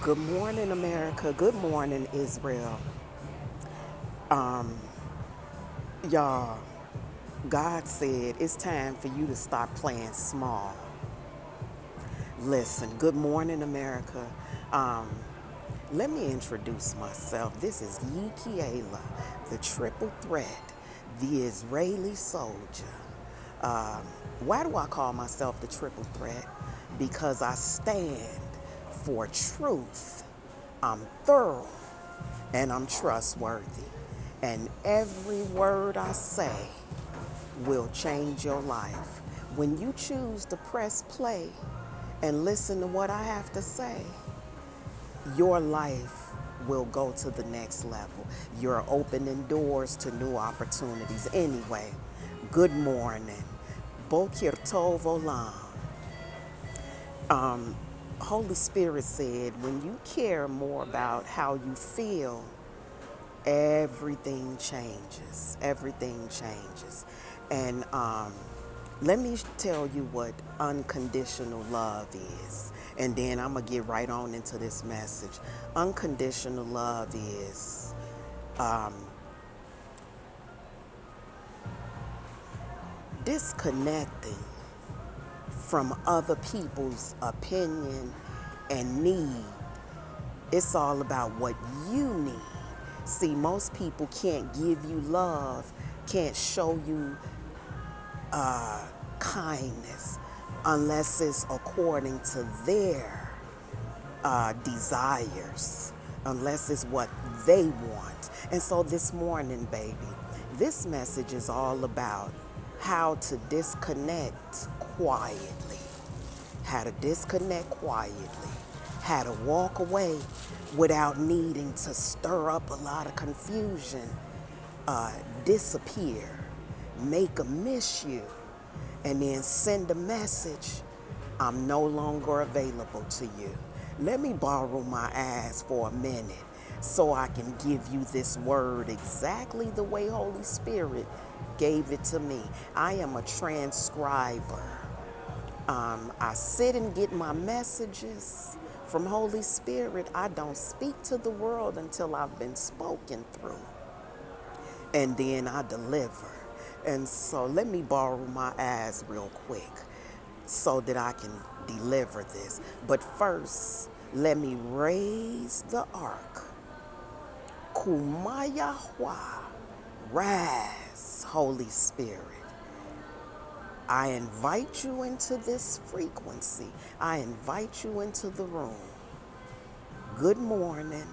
Good morning, America. Good morning, Israel. Um, y'all, God said it's time for you to stop playing small. Listen, good morning, America. Um, Let me introduce myself. This is Yikiela, the triple threat, the Israeli soldier. Um, why do I call myself the triple threat? Because I stand for truth. I'm thorough and I'm trustworthy. And every word I say will change your life. When you choose to press play and listen to what I have to say, your life will go to the next level. You're opening doors to new opportunities. Anyway, good morning. Bokir Tov Olam. Holy Spirit said, when you care more about how you feel, everything changes. Everything changes. And let me tell you what unconditional love is. And then I'm going to get right on into this message. Unconditional love is disconnecting from other people's opinion and need. It's all about what you need. See, most people can't give you love, can't show you kindness unless it's according to their desires, unless it's what they want. And so this morning, baby, this message is all about how to disconnect quietly, how to disconnect quietly, how to walk away without needing to stir up a lot of confusion, disappear, make a miss you, and then send a message, I'm no longer available to you. Let me borrow my ass for a minute so I can give you this word exactly the way Holy Spirit gave it to me. I am a transcriber. I sit and get my messages from Holy Spirit. I don't speak to the world until I've been spoken through, and then I deliver. And so let me borrow my ass real quick so that I can deliver this. But first, let me raise the ark. Kumayahwa, rise, Holy Spirit. I invite you into this frequency. I invite you into the room. Good morning.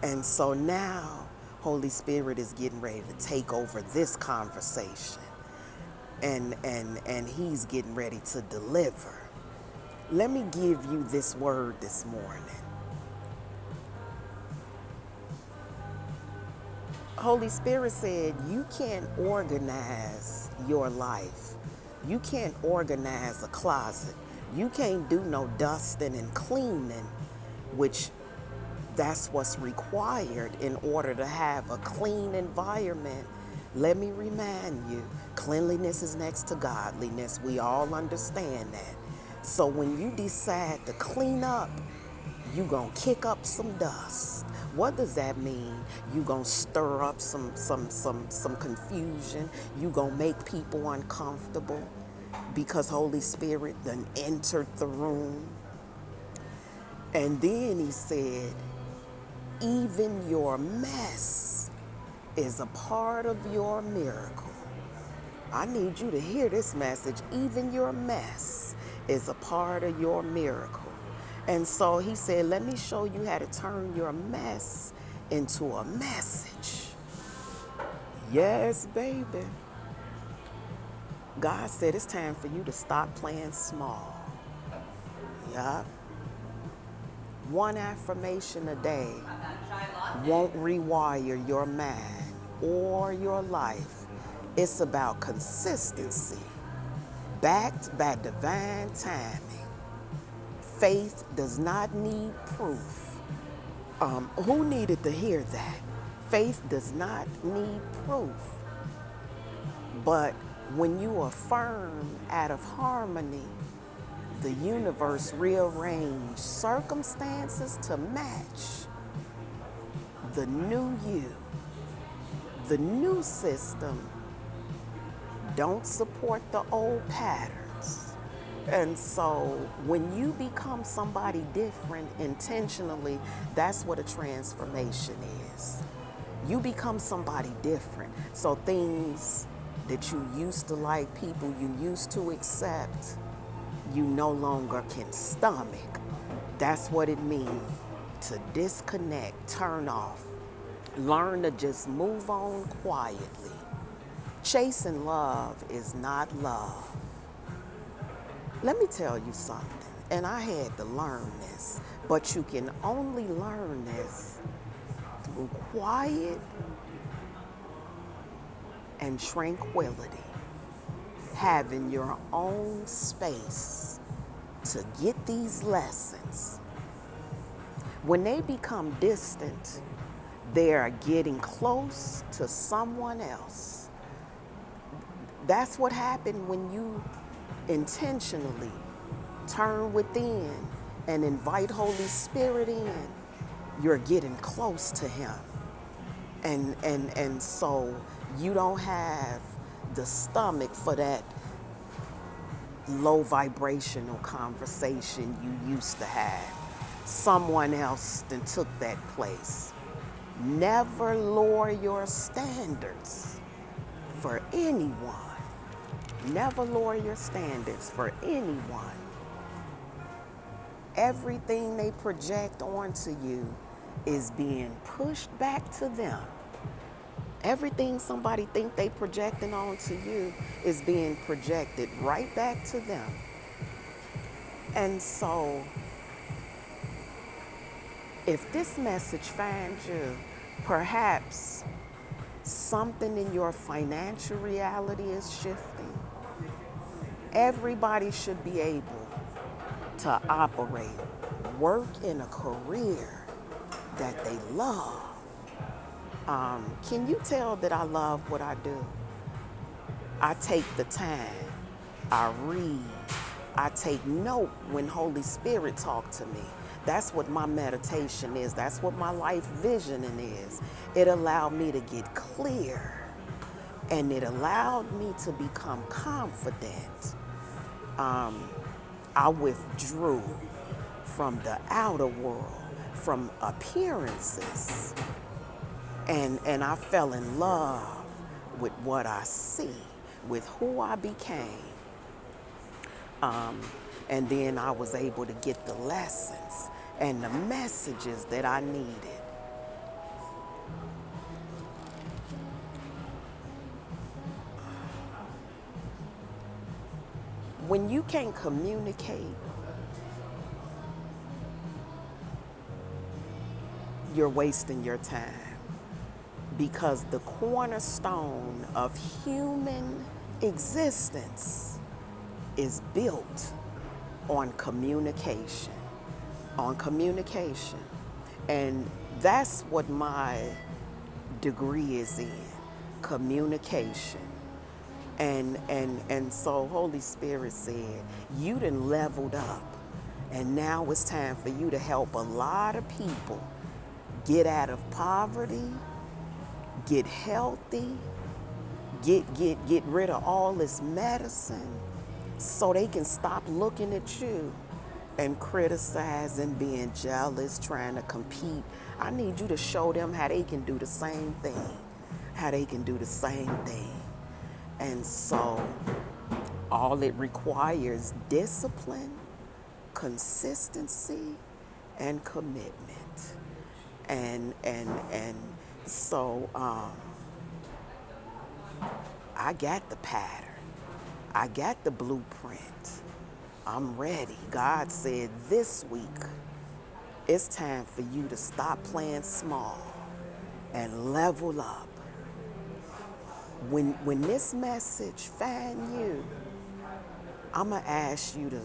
And so now, Holy Spirit is getting ready to take over this conversation. And he's getting ready to deliver. Let me give you this word this morning. Holy Spirit said, you can't organize your life. You can't organize a closet. You can't do no dusting and cleaning, which that's what's required in order to have a clean environment. Let me remind you, cleanliness is next to godliness. We all understand that. So when you decide to clean up, you gonna kick up some dust. What does that mean? You gonna stir up some confusion. You gonna make people uncomfortable because Holy Spirit done entered the room. And then he said, even your mess is a part of your miracle. I need you to hear this message. Even your mess is a part of your miracle. And so he said, let me show you how to turn your mess into a message. Yes, baby. God said it's time for you to stop playing small. Yeah. One affirmation a day won't rewire your mind or your life. It's about consistency, backed by divine timing. Faith does not need proof. Who needed to hear that? Faith does not need proof. But when you affirm out of harmony, the universe rearranged circumstances to match the new you. The new system don't support the old patterns. And so when you become somebody different intentionally, that's what a transformation is. You become somebody different. So things that you used to like, people you used to accept, you no longer can stomach. That's what it means to disconnect, turn off, learn to just move on quietly. Chasing love is not love. Let me tell you something, and I had to learn this, but you can only learn this through quiet and tranquility, having your own space to get these lessons. When they become distant, they are getting close to someone else. That's what happened when you intentionally turn within and invite Holy Spirit in. You're getting close to Him. And so you don't have the stomach for that low vibrational conversation you used to have. Someone else then took that place. Never lower your standards for anyone. Never lower your standards for anyone. Everything they project onto you is being pushed back to them. Everything somebody think they projecting onto you is being projected right back to them. And so, if this message finds you, perhaps something in your financial reality is shifting. Everybody should be able to operate, work in a career that they love. Can you tell that I love what I do? I take the time, I read, I take note when Holy Spirit talk to me. That's what my meditation is. That's what my life visioning is. It allowed me to get clear, and it allowed me to become confident. I withdrew from the outer world, from appearances, and I fell in love with what I see, with who I became. And then I was able to get the lessons and the messages that I needed. When you can't communicate, you're wasting your time, because the cornerstone of human existence is built on communication, And that's what my degree is in, communication. And so Holy Spirit said, you done leveled up, and now it's time for you to help a lot of people get out of poverty, get healthy, get rid of all this medicine, so they can stop looking at you and criticizing, being jealous, trying to compete. I need you to show them how they can do the same thing, And so all it requires discipline, consistency, and commitment. And so I got the pattern. I got the blueprint. I'm ready. God said this week, it's time for you to stop playing small and level up. When this message find you, I'm going to ask you to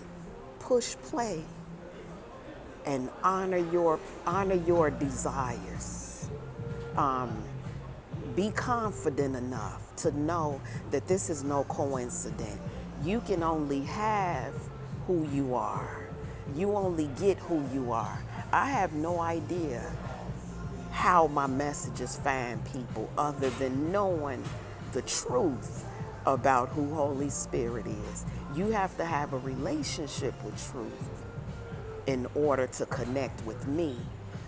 push play and honor your desires. Be confident enough to know that this is no coincidence. You can only have who you are. You only get who you are. I have no idea how my messages find people other than knowing the truth about who Holy Spirit is. You have to have a relationship with truth in order to connect with me.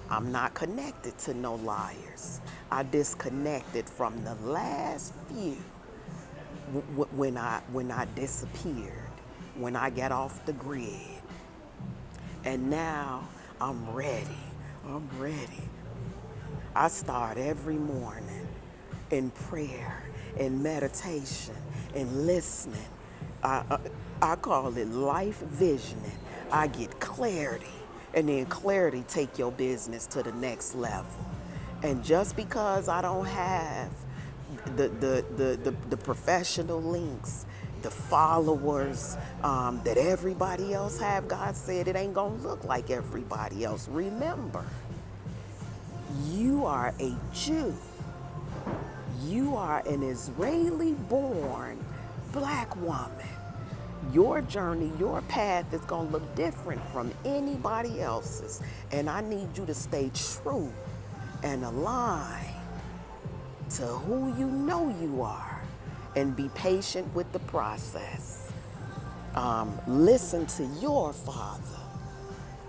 I'm not connected to no liars. I disconnected from the last few when I disappeared, when I got off the grid. And now I'm ready. I'm ready. I start every morning in prayer, in meditation, in listening. I call it life visioning. I get clarity, and then clarity take your business to the next level. And just because I don't have the professional links, the followers that everybody else have, God said it ain't gonna look like everybody else. Remember, you are a Jew. You are an Israeli-born black woman. Your journey, your path is going to look different from anybody else's. And I need you to stay true and aligned to who you know you are and be patient with the process. Listen to your Father.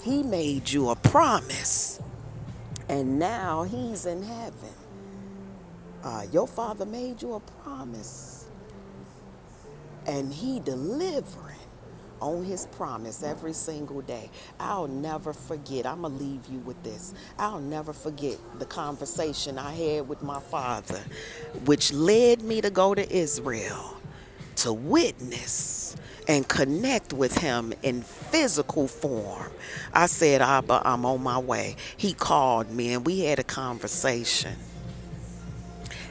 He made you a promise, and now He's in heaven. Your Father made you a promise, and He delivering on His promise every single day. I'll never forget. I'm going to leave you with this. I'll never forget the conversation I had with my Father, which led me to go to Israel to witness and connect with Him in physical form. I said, Abba, I'm on my way. He called me and we had a conversation.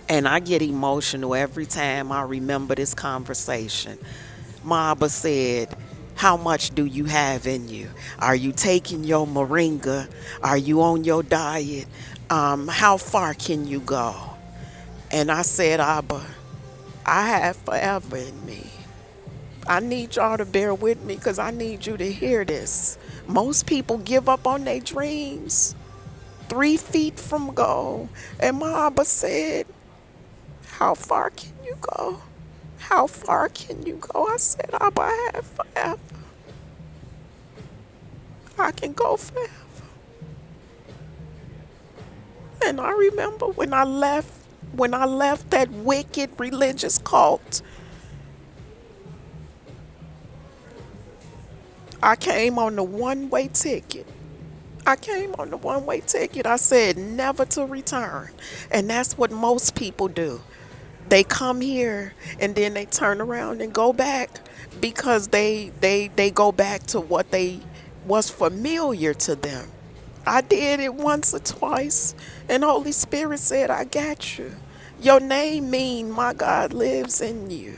And I get emotional every time I remember this conversation. My Abba said, how much do you have in you? Are you taking your moringa? Are you on your diet? How far can you go? And I said, Abba, I have forever in me. I need y'all to bear with me because I need you to hear this. Most people give up on their dreams 3 feet from goal. And my Abba said, how far can you go? How far can you go? I said, Abba, I have forever. I can go forever. And I remember when I left that wicked religious cult, I came on the one-way ticket. I said never to return. And that's what most people do. They come here and then they turn around and go back because they go back to what they was familiar to them. I did it once or twice, and Holy Spirit said, I got you. Your name mean my God lives in you.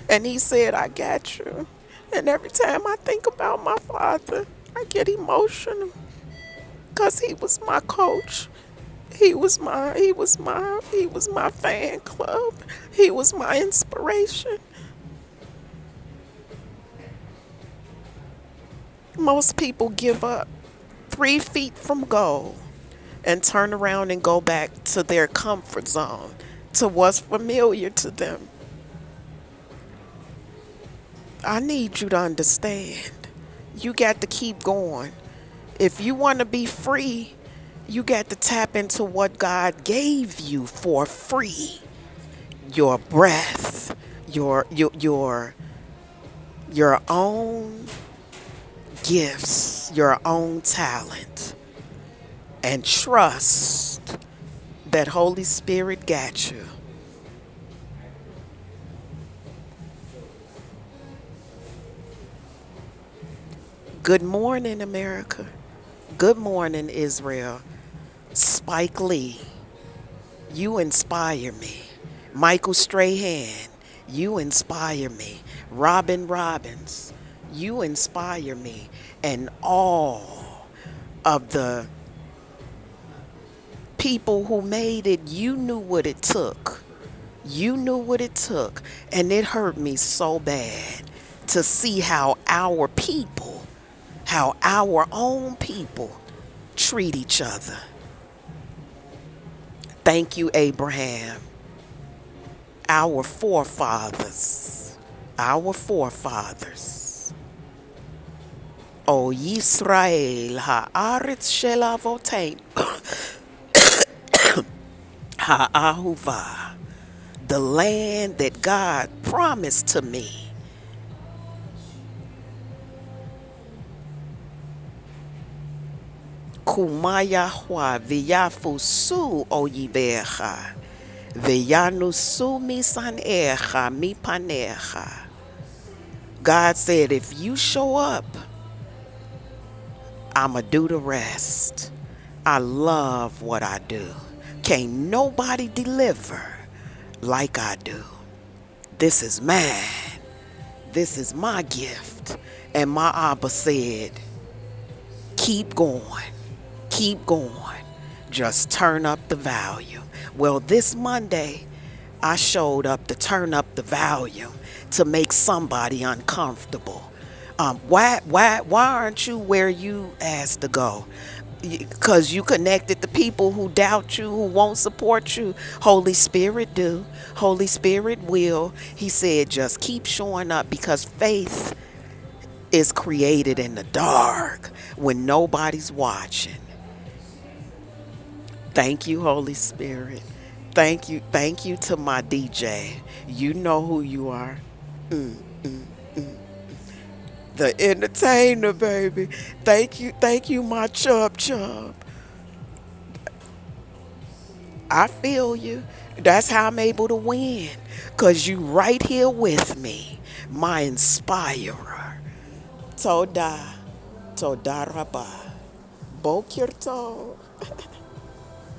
And He said, I got you. And every time I think about my Father, I get emotional because He was my coach. He was my fan club. He was my inspiration. Most people give up 3 feet from goal and turn around and go back to their comfort zone, to what's familiar to them. I need you to understand. You got to keep going. If you want to be free, you got to tap into what God gave you for free. Your breath, your own gifts, your own talent, and trust that Holy Spirit got you. Good morning, America. Good morning, Israel. Spike Lee, you inspire me. Michael Strahan, you inspire me. Robin Robbins, you inspire me. And all of the people who made it, you knew what it took. You knew what it took. And it hurt me so bad to see how our own people treat each other. Thank you, Abraham. Our forefathers. Our forefathers. O Yisrael ha'aretz shel avoteinu ha'ahuva, the land that God promised to me. Kumayahwa viyafusu oyibecha, viyanusu misanecha mipanecha. God said, if you show up, I'ma do the rest. I love what I do. Can't nobody deliver like I do. This is mine. This is my gift. And my Abba said, keep going. Keep going. Just turn up the volume. Well, this Monday, I showed up to turn up the volume to make somebody uncomfortable. Why aren't you where you asked to go? Because you connected to people who doubt you, who won't support you. Holy Spirit do. Holy Spirit will. He said, just keep showing up, because faith is created in the dark when nobody's watching. Thank you, Holy Spirit. Thank you to my DJ. You know who you are. The entertainer, baby. Thank you, my chub. I feel you. That's how I'm able to win. Because you right here with me, my inspirer. Toda Rabba. Bokir Tov.